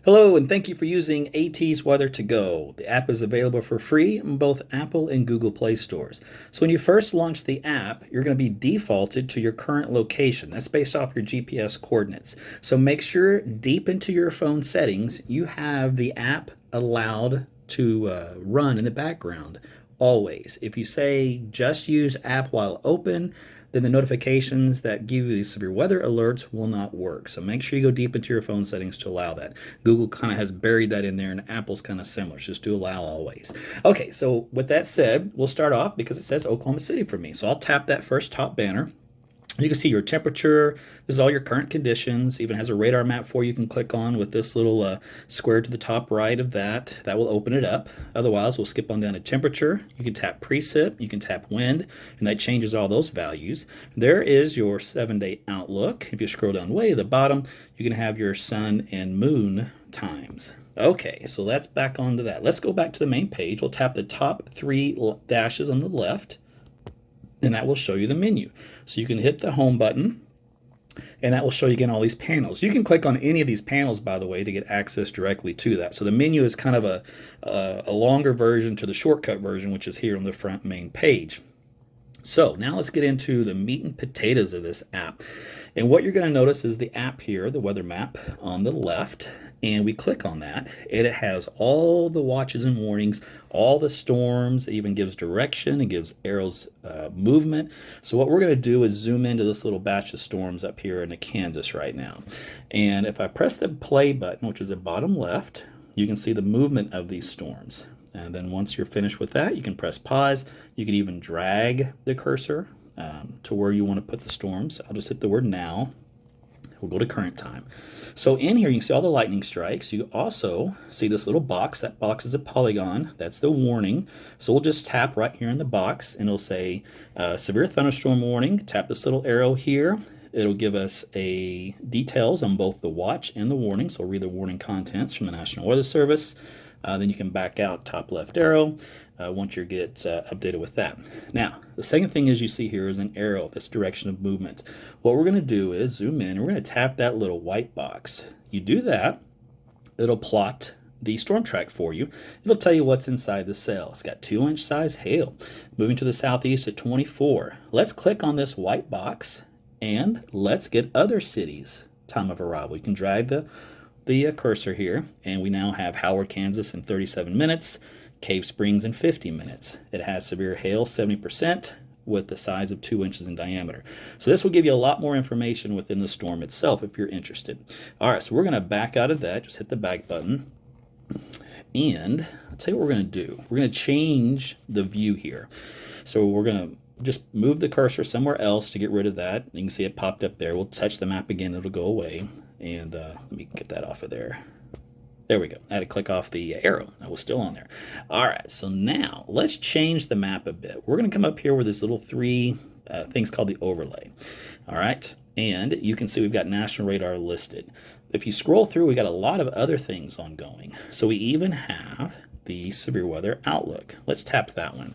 Hello, and thank you for using ATsWeatherToGo. The app is available for free in both Apple and Google Play stores. So when you first launch the app, you're going to be defaulted to your current location. That's based off your GPS coordinates. So make sure deep into your phone settings, you have the app allowed to run in the background always. If you say just use app while open, then the notifications that give you these severe weather alerts will not work. So make sure you go deep into your phone settings to allow that. Google kind of has buried that in there, and Apple's kind of similar. Just do allow always. Okay, so with that said, we'll start off because it says Oklahoma City for me. So I'll tap that first top banner. You can see your temperature. This is all your current conditions. Even has a radar map for you. You can click on with this little square to the top right of that. That will open it up. Otherwise, we'll skip on down to temperature. You can tap precip. You can tap wind, and that changes all those values. There is your 7-day outlook. If you scroll down way to the bottom, you can have your sun and moon times. Okay, so let's back onto that. Let's go back to the main page. We'll tap the top 3 dashes on the left, and that will show you the menu. So you can hit the home button, and that will show you again all these panels. You can click on any of these panels, by the way, to get access directly to that. So the menu is kind of a longer version to the shortcut version, which is here on the front main page. So now let's get into the meat and potatoes of this app. And what you're going to notice is the app here, the weather map on the left, and we click on that, and it has all the watches and warnings, all the storms. It even gives direction. It gives arrows movement. So what we're going to do is zoom into this little batch of storms up here in Kansas right now. And if I press the play button, which is at bottom left, you can see the movement of these storms. And then once you're finished with that, you can press pause. You can even drag the cursor to where you want to put the storms. I'll just hit the word now. We'll go to current time. So in here, you can see all the lightning strikes. You also see this little box. That box is a polygon. That's the warning. So we'll just tap right here in the box, and it'll say severe thunderstorm warning. Tap this little arrow here. It'll give us details on both the watch and the warning. So we'll read the warning contents from the National Weather Service. Then you can back out top left arrow once you get updated with that. Now, the second thing is you see here is an arrow, this direction of movement. What we're going to do is zoom in, and we're going to tap that little white box. You do that, it'll plot the storm track for you. It'll tell you what's inside the cell. It's got 2-inch size hail. Moving to the southeast at 24. Let's click on this white box, and let's get other cities' time of arrival. You can drag the cursor here, and we now have Howard, Kansas in 37 minutes, Cave Springs in 50 minutes. It has severe hail, 70%, with the size of 2 inches in diameter. So this will give you a lot more information within the storm itself if you're interested. All right, so we're going to back out of that. Just hit the back button. And I'll tell you what we're going to do. We're going to change the view here. So we're going to just move the cursor somewhere else to get rid of that. You can see it popped up there. We'll touch the map again. It'll go away. And let me get that off of there. There we go. I had to click off the arrow. That was still on there. All right, so now let's change the map a bit. We're going to come up here with this little 3 things called the overlay. All right, and you can see we've got national radar listed. If you scroll through, we got a lot of other things ongoing. So we even have the severe weather outlook. Let's tap that one.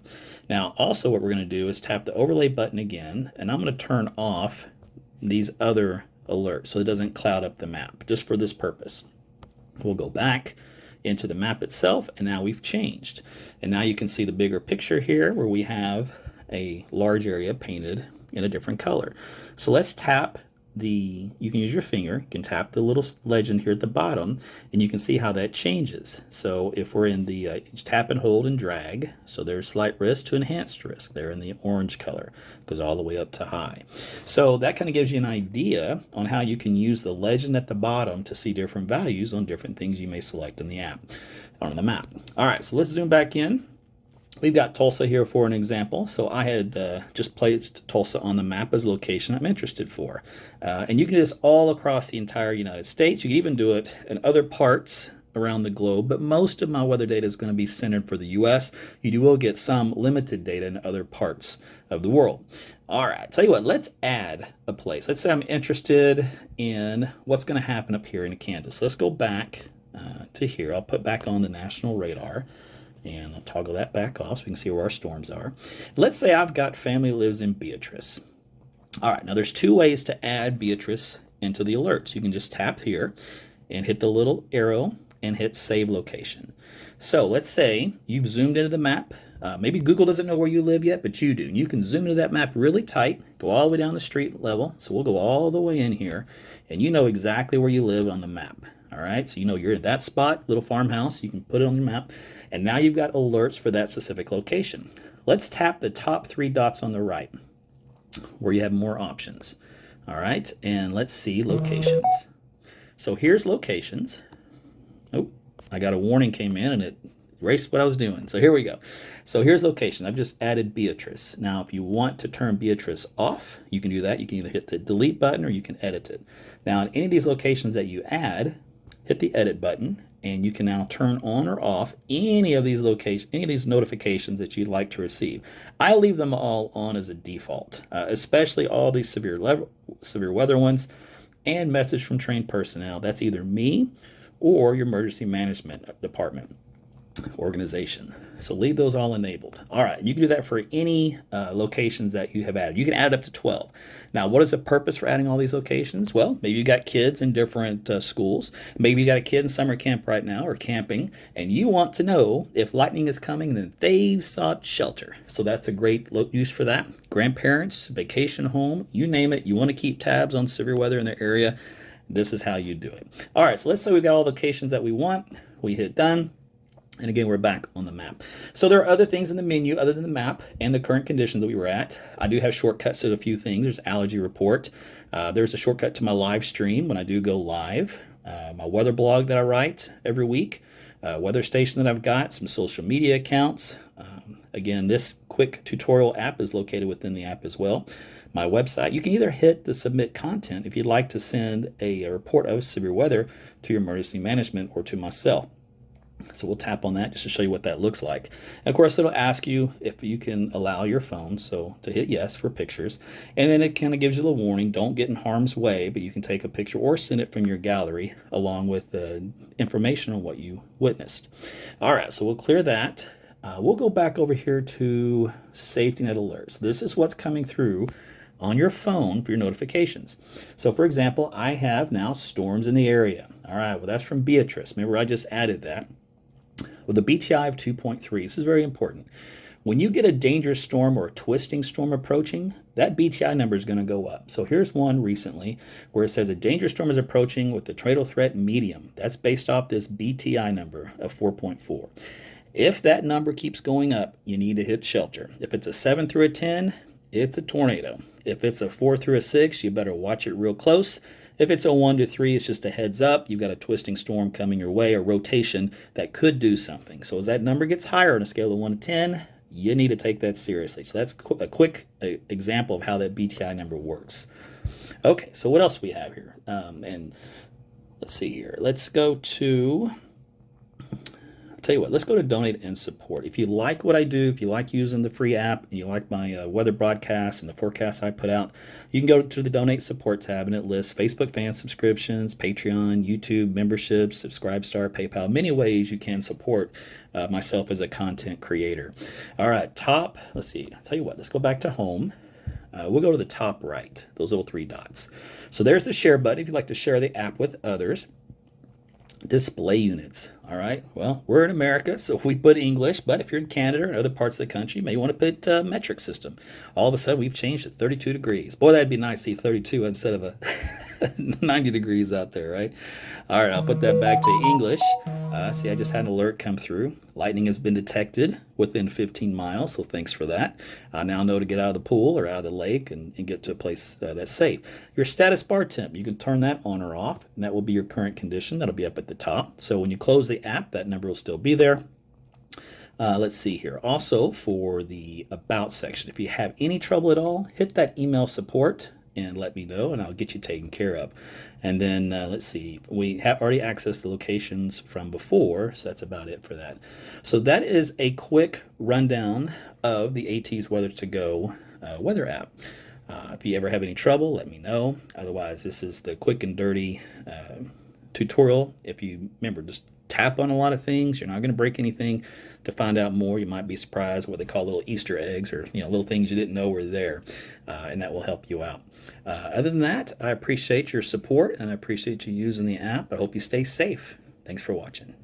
Now, also what we're going to do is tap the overlay button again, and I'm going to turn off these other alerts so it doesn't cloud up the map, just for this purpose. We'll go back into the map itself, and now we've changed. And now you can see the bigger picture here where we have a large area painted in a different color. So let's tap you can use your finger, you can tap the little legend here at the bottom, and you can see how that changes. So if we're in the tap and hold and drag, so there's slight risk to enhanced risk there in the orange color, goes all the way up to high. So that kind of gives you an idea on how you can use the legend at the bottom to see different values on different things you may select in the app, on the map. All right, so let's zoom back in. We've got Tulsa here for an example. So I had just placed Tulsa on the map as a location I'm interested for. And you can do this all across the entire United States. You can even do it in other parts around the globe, but most of my weather data is going to be centered for the U.S. You will get some limited data in other parts of the world. All right, tell you what, let's add a place. Let's say I'm interested in what's going to happen up here in Kansas. Let's go back to here. I'll put back on the national radar. And I'll toggle that back off so we can see where our storms are. Let's say I've got family who lives in Beatrice. All right, now there's 2 ways to add Beatrice into the alerts. You can just tap here, and hit the little arrow and hit save location. So let's say you've zoomed into the map. Maybe Google doesn't know where you live yet, but you do. And you can zoom into that map really tight, go all the way down the street level. So we'll go all the way in here, and you know exactly where you live on the map. All right, so you know you're in that spot, little farmhouse. You can put it on your map, and now you've got alerts for that specific location. Let's tap the top 3 dots on the right, where you have more options. All right, and let's see locations. So here's locations. Oh, I got a warning came in, and it erased what I was doing. So here we go. So here's location. I've just added Beatrice. Now, if you want to turn Beatrice off, you can do that. You can either hit the delete button or you can edit it. Now, in any of these locations that you add, hit the edit button, and you can now turn on or off any of these notifications that you'd like to receive. I leave them all on as a default, especially all these severe weather ones and message from trained personnel. That's either me or your emergency management department organization. So leave those all enabled. All right, you can do that for any locations that you have added. You can add up to 12. Now, what is the purpose for adding all these locations? Well, maybe you got kids in different schools. Maybe you got a kid in summer camp right now or camping, and you want to know if lightning is coming, then they've sought shelter. So that's a great use for that. Grandparents, vacation home, you name it. You want to keep tabs on severe weather in their area. This is how you do it. All right, so let's say we've got all the locations that we want. We hit done. And again, we're back on the map. So there are other things in the menu other than the map and the current conditions that we were at. I do have shortcuts to a few things. There's allergy report. There's a shortcut to my live stream when I do go live. My weather blog that I write every week. Weather station that I've got. Some social media accounts. Again, this quick tutorial app is located within the app as well. My website. You can either hit the submit content if you'd like to send a report of severe weather to your emergency management or to myself. So we'll tap on that just to show you what that looks like. And of course, it'll ask you if you can allow your phone, so to hit yes for pictures. And then it kind of gives you a warning, don't get in harm's way, but you can take a picture or send it from your gallery along with information on what you witnessed. All right, so we'll clear that. We'll go back over here to Safetynet Alerts. This is what's coming through on your phone for your notifications. So for example, I have now storms in the area. All right, well that's from Beatrice. Remember I just added that. With a BTI of 2.3, this is very important. When you get a dangerous storm or a twisting storm approaching, that BTI number is going to go up. So here's one recently where it says a dangerous storm is approaching with the tornado threat medium. That's based off this BTI number of 4.4. If that number keeps going up, you need to hit shelter. If it's a 7 through a 10, it's a tornado. If it's a 4 through a 6, you better watch it real close. If it's a 1 to 3, it's just a heads up. You've got a twisting storm coming your way, or rotation that could do something. So as that number gets higher on a scale of 1 to 10, you need to take that seriously. So that's a quick example of how that BTI number works. Okay, so what else we have here? And let's see here. Let's go to... Tell you what, let's go to donate and support. If you like what I do, if you like using the free app, and you like my weather broadcasts and the forecasts I put out, you can go to the donate support tab and it lists Facebook fan subscriptions, Patreon, YouTube memberships, Subscribestar, PayPal, many ways you can support myself as a content creator. All right, let's see, I'll tell you what, let's go back to home. We'll go to the top right, those little 3 dots. So there's the share button if you'd like to share the app with others. Display units. All right. Well, we're in America, so we put English, but if you're in Canada or other parts of the country, you may want to put metric system. All of a sudden, we've changed to 32 degrees. Boy, that'd be nice to see 32 instead of a 90 degrees out there, right? All right, I'll put that back to English. See, I just had an alert come through. Lightning has been detected within 15 miles, so thanks for that. I now know to get out of the pool or out of the lake and get to a place that's safe. Your status bar temp, you can turn that on or off, and that will be your current condition. That'll be up at the top. So when you close the app, that number will still be there. Let's see here. Also, for the About section, if you have any trouble at all, hit that email support and let me know, and I'll get you taken care of. And then let's see, we have already accessed the locations from before, so that's about it for that. So that is a quick rundown of the ATsWeatherToGo weather app. If you ever have any trouble, let me know. Otherwise, this is the quick and dirty tutorial. If you remember, just tap on a lot of things. You're not going to break anything. To find out more, you might be surprised what they call little Easter eggs, or little things you didn't know were there, and that will help you out. Other than that, I appreciate your support and I appreciate you using the app. I hope you stay safe. Thanks for watching.